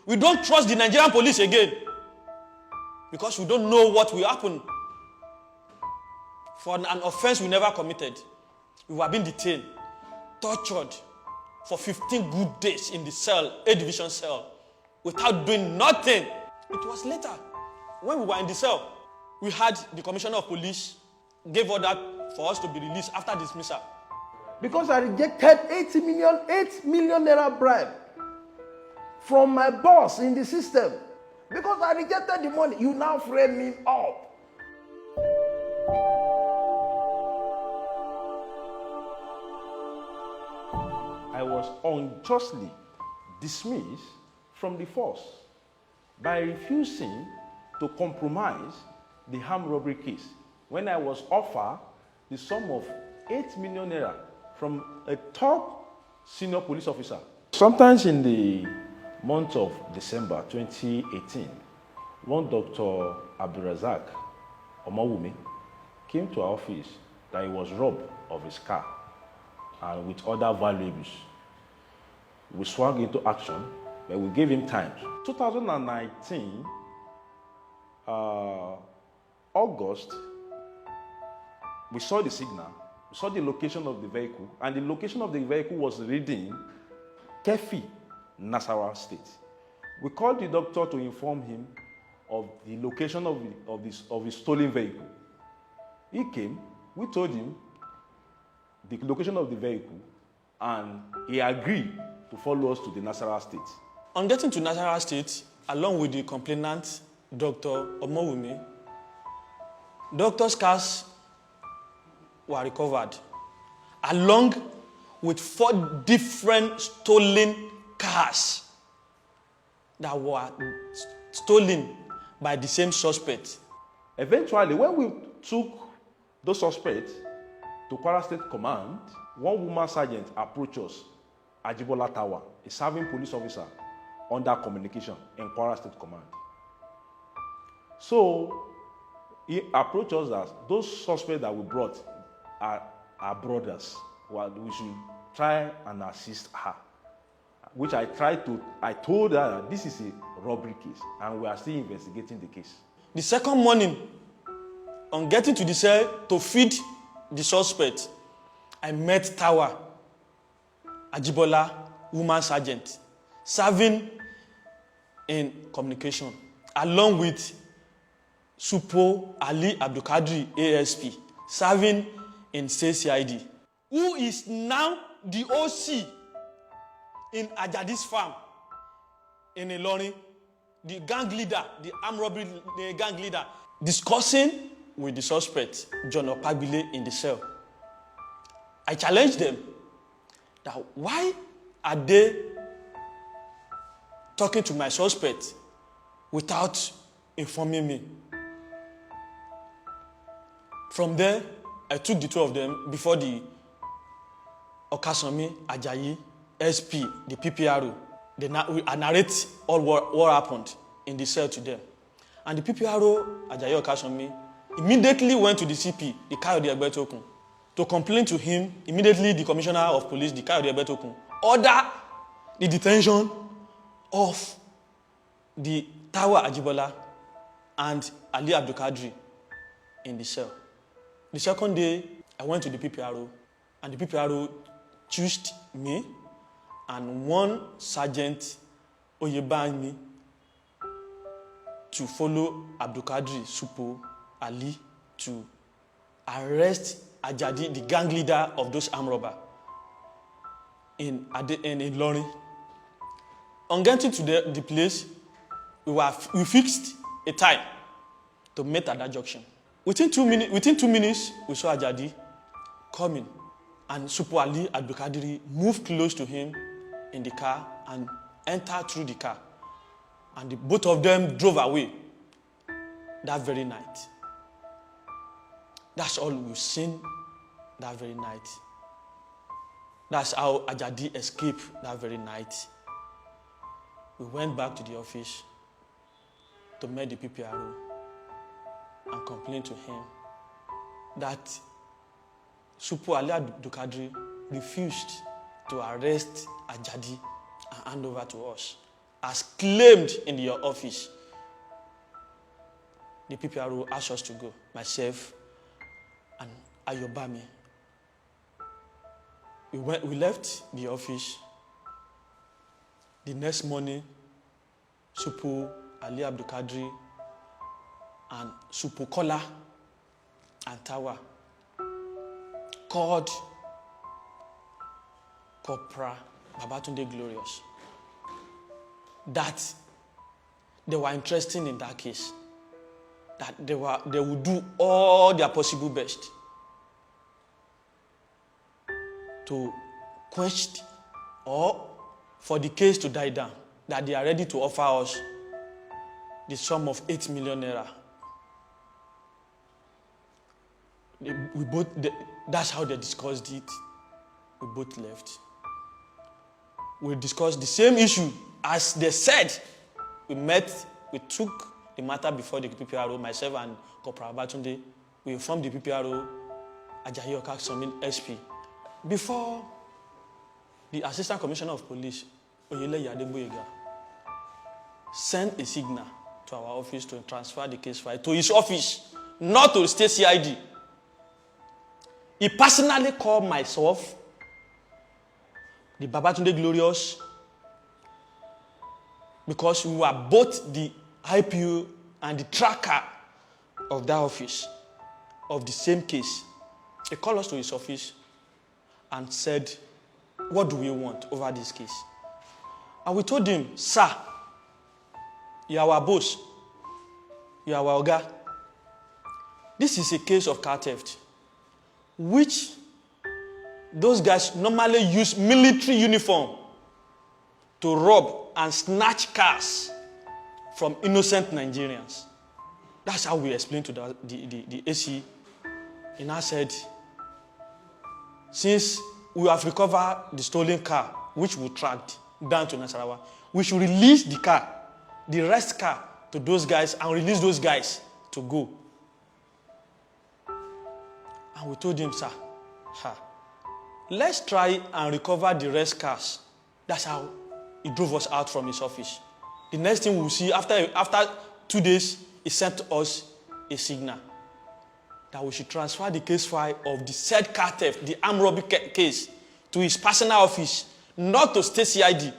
We don't trust the Nigerian police again because we don't know what will happen. For an offense we never committed, we were being detained, tortured for 15 good days in the cell, A division cell, without doing nothing. It was later, when we were in the cell, we had the commissioner of police gave order for us to be released after dismissal. Because I rejected 8 million naira bribe from my boss in the system. Because I rejected the money, you now frame me up. I was unjustly dismissed from the force by refusing to compromise the armed robbery case when I was offered the sum of 8 million naira from a top senior police officer. Sometimes in the month of December 2018, one Dr. Abdulrazak Omawumi came to our office that he was robbed of his car and with other valuables. We swung into action, but we gave him time. 2019, August, we saw the signal, we saw the location of the vehicle, and the location of the vehicle was reading Kefi, Nasarawa State. We called the doctor to inform him of the location of his stolen vehicle. He came, we told him the location of the vehicle, and he agreed to follow us to the Nasarawa State. On getting to Nasarawa State, along with the complainant, Dr. Omowumi, doctor's cars were recovered, along with 4 different stolen cars that were stolen by the same suspect. Eventually, when we took those suspects to Kwara State Command, one woman sergeant approached us, Ajibola Tawa, a serving police officer under communication in Kwara State Command. So he approached us that those suspects that we brought are our brothers. Well, we should try and assist her. Which I told her that this is a robbery case and we are still investigating the case. The second morning, on getting to the cell to feed the suspect, I met Tawa, Ajibola, woman sergeant, serving in communication, along with Supo Ali Abdulkadri, ASP, serving in State CID, who is now the OC in Ajadi's farm in Ilorin, the gang leader, the armed robbery the gang leader, discussing with the suspect, John Opagbile, in the cell. I challenged them that why are they talking to my suspect without informing me? From there, I took the 2 of them before the Okasanmi, Ajayi, SP, the PPRO. I narrate all what happened in the cell to them. And the PPRO, Ajayi Okasanmi, immediately went to the CP, the Kayode Egbetokun, to complain to him. Immediately, the Commissioner of Police, the Kayode Egbetokun, ordered the detention of the Tawa Ajibola and Ali Abdulkadri in the cell. The second day, I went to the PPRO, and the PPRO chose me and one Sergeant Oyebami to follow Abdulkadri, Supo, Ali to arrest Ajadi, the gang leader of those armed robbers, in Ilorin. On getting to the place, we fixed a time to meet at that junction. Within 2 minutes, we saw Ajadi coming, and Supo Ali Abdulkadri moved close to him in the car and entered through the car. And both of them drove away that very night. That's all we've seen that very night. That's how Ajadi escaped that very night. We went back to the office to meet the PPRO and complained to him that Supo Ali Abdulkadri refused to arrest Ajadi and hand over to us. as claimed in your office. The PPRO asked us to go, myself and Ayobami. We left the office. The next morning, Supu Ali Abdulkadri and Supu Kola and Tawa called Corporal Babatunde Glorious that they were interested in that case, that they would do all their possible best to quench or for the case to die down, that they are ready to offer us the sum of 8 million naira. That's how they discussed it. We both left. We discussed the same issue as they said. We took the matter before the PPRO, myself and Corporal Babatunde. We informed the PPRO, Ajayi Okaksomin SP. Before the Assistant Commissioner of Police, Oyeleye Adegboyega, sent a signal to our office to transfer the case file to his office, not to state CID. He personally called myself, the Babatunde Glorious, because we were both the IPO and the tracker of that office, of the same case. He called us to his office and said, what do we want over this case? And we told him, sir, you are our boss, you are our oga. This is a case of car theft, which those guys normally use military uniform to rob and snatch cars from innocent Nigerians. That's how we explained to the AC. He now said, since we have recovered the stolen car, which we tracked down to Nasarawa, we should release the car, the rest car, to those guys and release those guys to go. And we told him, sir, let's try and recover the rest cars. That's how he drove us out from his office. The next thing we'll see, after 2 days, he sent us a signal that we should transfer the case file of the said car theft, the armed robbery case, to his personal office, not to state CID.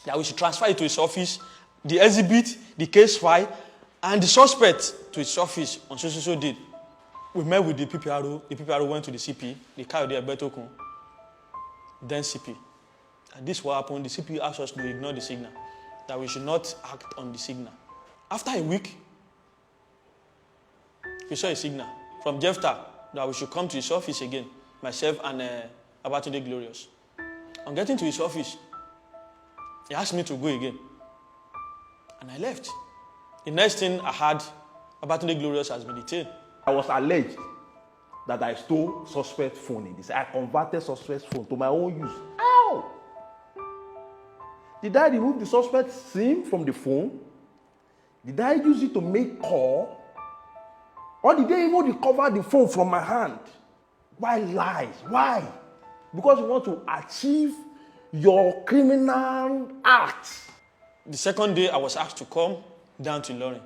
That we should transfer it to his office, the exhibit, the case file, and the suspect to his office on so date. We met with the PPRO. The PPRO went to the CP, the Kayode Egbetokun, then CP. And this what happened. The CP asked us to ignore the signal, that we should not act on the signal. After a week, we saw a signal from Jefta that we should come to his office again, myself and Babatunde Glorious. On getting to his office, he asked me to go again. And I left. The next thing I heard, Babatunde Glorious has been detained. I was alleged that I stole suspect phone in this. I converted suspect's phone to my own use. How? Did I remove the suspect's SIM from the phone? Did I use it to make call? Or did they even recover the phone from my hand? Why lies? Why? Because you want to achieve your criminal act. The second day, I was asked to come down to Ilorin.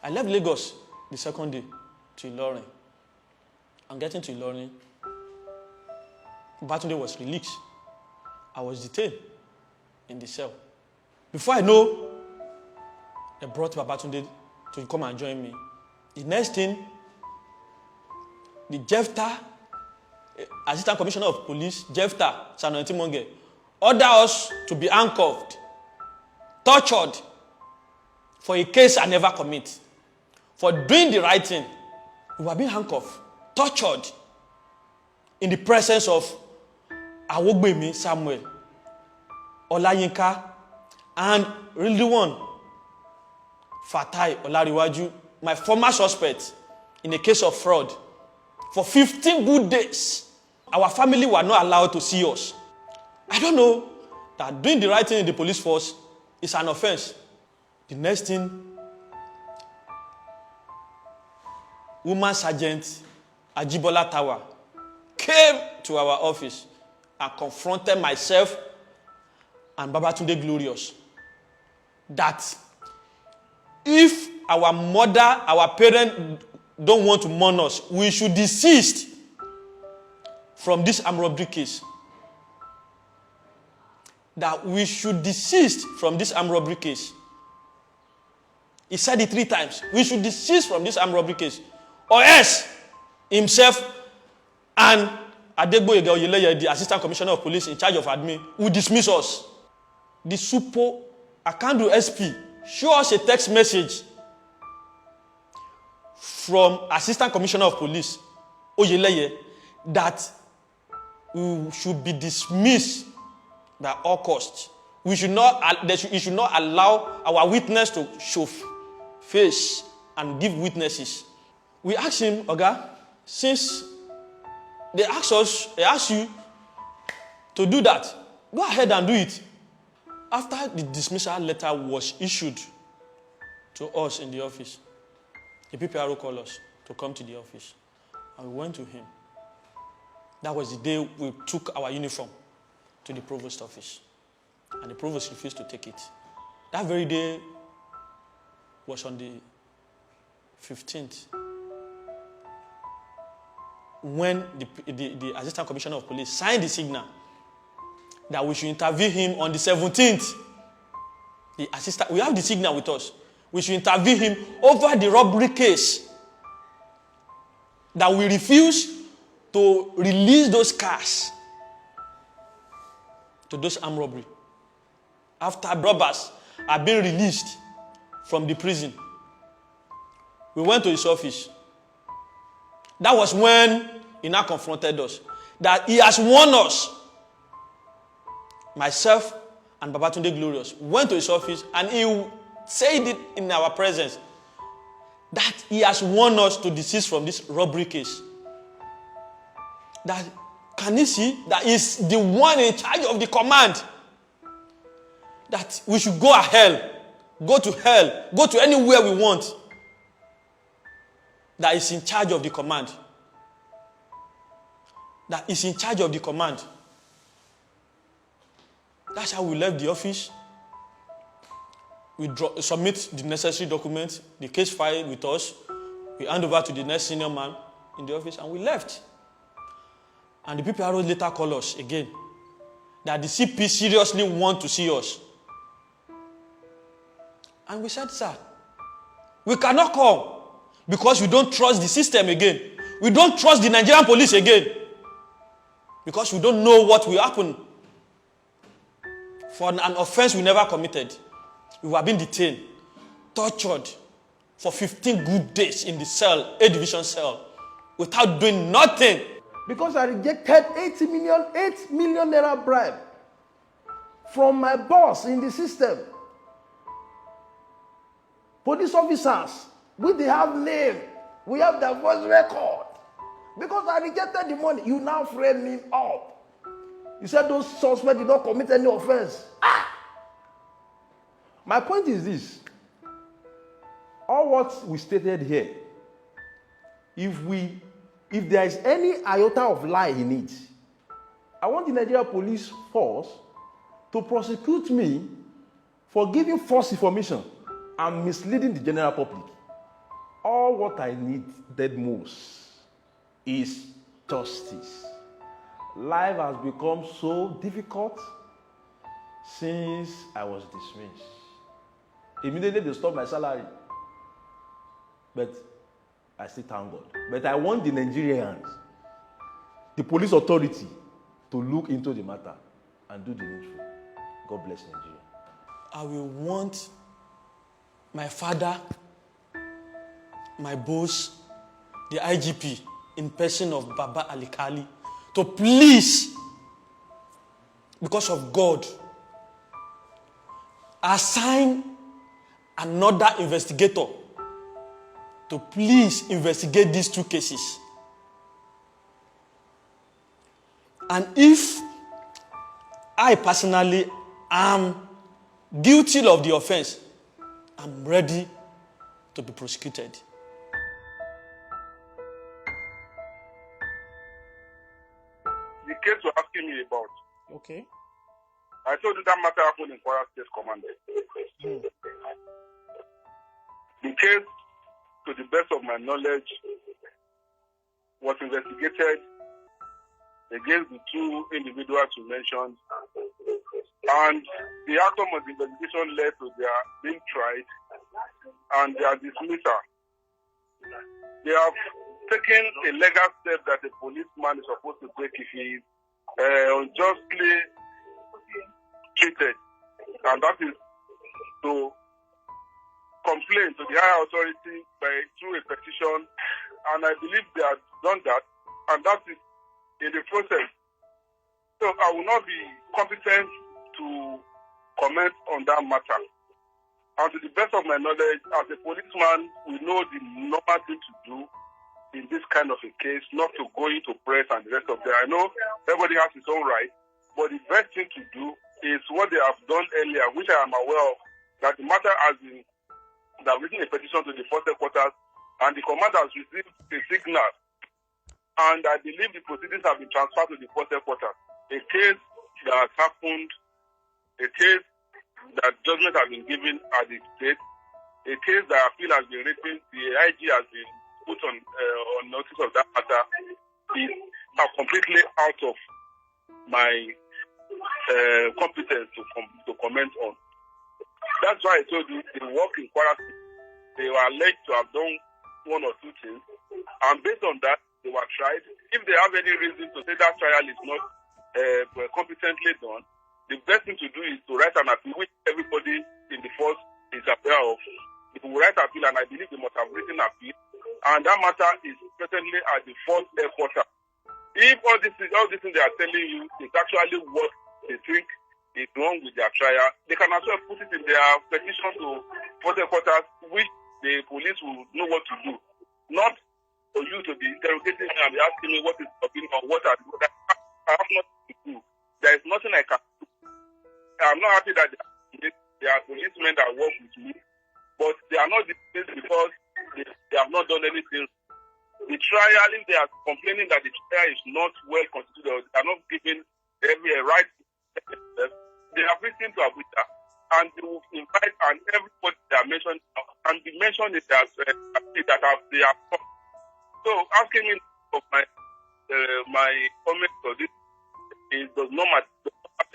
I left Lagos the second day to Ilorin. On getting to Ilorin, Babatunde was released. I was detained in the cell. Before I know, they brought Babatunde to come and join me. The next thing, the Jefta, Assistant Commissioner of Police, Jefta, Sanoyinti Monge, ordered us to be handcuffed, tortured for a case I never commit. For doing the right thing, we were being handcuffed, tortured in the presence of Awogbemi Samuel, Olayinka, and Rilwan Fatai Olariwaju, my former suspect in a case of fraud. For 15 good days, our family were not allowed to see us. I don't know that doing the right thing in the police force is an offense. The next thing, Woman Sergeant Ajibola Tawa came to our office and confronted myself and Babatunde Glorious that if our mother, our parent don't want to mourn us, we should desist from this armed robbery case. That we should desist from this armed robbery case. He said it 3 times. We should desist from this armed robbery case. Or else, himself and Adegboyega Oyeleye, the Assistant Commissioner of Police in charge of admin, will dismiss us. The Supo Akandu SP show us a text message from Assistant Commissioner of Police Oyeleye that we should be dismissed by all costs. He should not allow our witness to show face and give witnesses. We asked him, Oga, since they asked you to do that, go ahead and do it. After the dismissal letter was issued to us in the office, the PPRO called us to come to the office, and we went to him. That was the day we took our uniform to the provost office, and the provost refused to take it. That very day was on the 15th, when the Assistant Commissioner of Police signed the signal that we should interview him on the 17th. We have the signal with us. We should interview him over the robbery case. That we refuse to release those cars to those armed robbery. After robbers have been released from the prison, we went to his office. That was when he now confronted us. That he has warned us. Myself and Babatunde Glorious went to his office and he said it in our presence that he has warned us to desist from this robbery case. That can you see that is the one in charge of the command. That we should go to hell, go to anywhere we want. That is in charge of the command. That is in charge of the command. That's how we left the office. We submit the necessary documents, the case file with us. We hand over to the next senior man in the office, and we left. And the PPRO later called us again that the CP seriously want to see us. And we said, sir, we cannot come because we don't trust the system again. We don't trust the Nigerian police again because we don't know what will happen for an offense we never committed. We were being detained, tortured for 15 good days in the cell, A division cell, without doing nothing. Because I rejected 8 million naira bribe from my boss in the system. Police officers, they have name, we have their voice record. Because I rejected the money, you now frame me up. You said those suspects did not commit any offense. My point is this. All what we stated here, if there is any iota of lie in it, I want the Nigeria Police Force to prosecute me for giving false information and misleading the general public. All what I needed most is justice. Life has become so difficult since I was dismissed. Immediately they stopped my salary. But I still thank God. But I want the Nigerians, the police authority, to look into the matter and do the needful. God bless Nigeria. I will want my father, my boss, the IGP, in person of Baba Alikali, to please, because of God, assign another investigator to please investigate these 2 cases. And if I personally am guilty of the offense, I'm ready to be prosecuted. The case you're asking me about. Okay. I told you that matter happened in Kwara State Command. case, to the best of my knowledge, was investigated against the two individuals you mentioned, and the outcome of the investigation led to their being tried and their dismissal. They have taken a legal step that a policeman is supposed to take if he is unjustly treated, and that is to complain to the higher authority through a petition, and I believe they have done that, and that is in the process. So I will not be competent to comment on that matter. And to the best of my knowledge, as a policeman, we know the normal thing to do in this kind of a case, not to go into press and the rest of that. I know everybody has his own right, but the best thing to do is what they have done earlier, which I am aware of, that the matter has been, they have written a petition to the first headquarters, and the command has received a signal, and I believe the proceedings have been transferred to the first headquarters. A case that has happened, a case that judgment has been given at the state, a case that appeal has been written, the IG has been put on notice of that matter, is completely out of my competence to comment on. That's why I told you the work in Kwara State, they were alleged to have done one or two things, and based on that, they were tried. If they have any reason to say that trial is not competently done, the best thing to do is to write an appeal, which everybody in the force is aware of. They will write an appeal, and I believe they must have written an appeal, and that matter is presently at the first headquarters. If all these things they are telling you is actually what they think is wrong with their trial, they can as well put it in their petition to first headquarters, which the police will know what to do. Not for you to be interrogating me and be asking me what is happening or what I have nothing to do. There is nothing I can do. I'm not happy that there are policemen that work with me, but they are not dismissed because they have not done anything. The trial, if they are complaining that the trial is not well constituted, they are not given every right, they have written to Abuja, and they will invite and everybody they are mentioned, and the mention is that they have come. So asking me of my comment on this, it does not have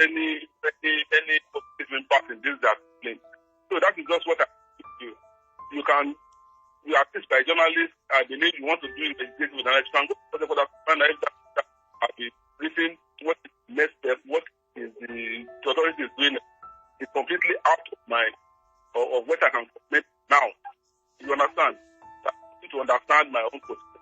any positive impact in this that claim. So that is just what I do. You are assist by journalists. I believe you want to do investigation with analysis. You can go to the find out if that have been written, what is the next step, what is the authority is doing. It's completely out of my of what I can comment now. You understand? I need to understand my own position.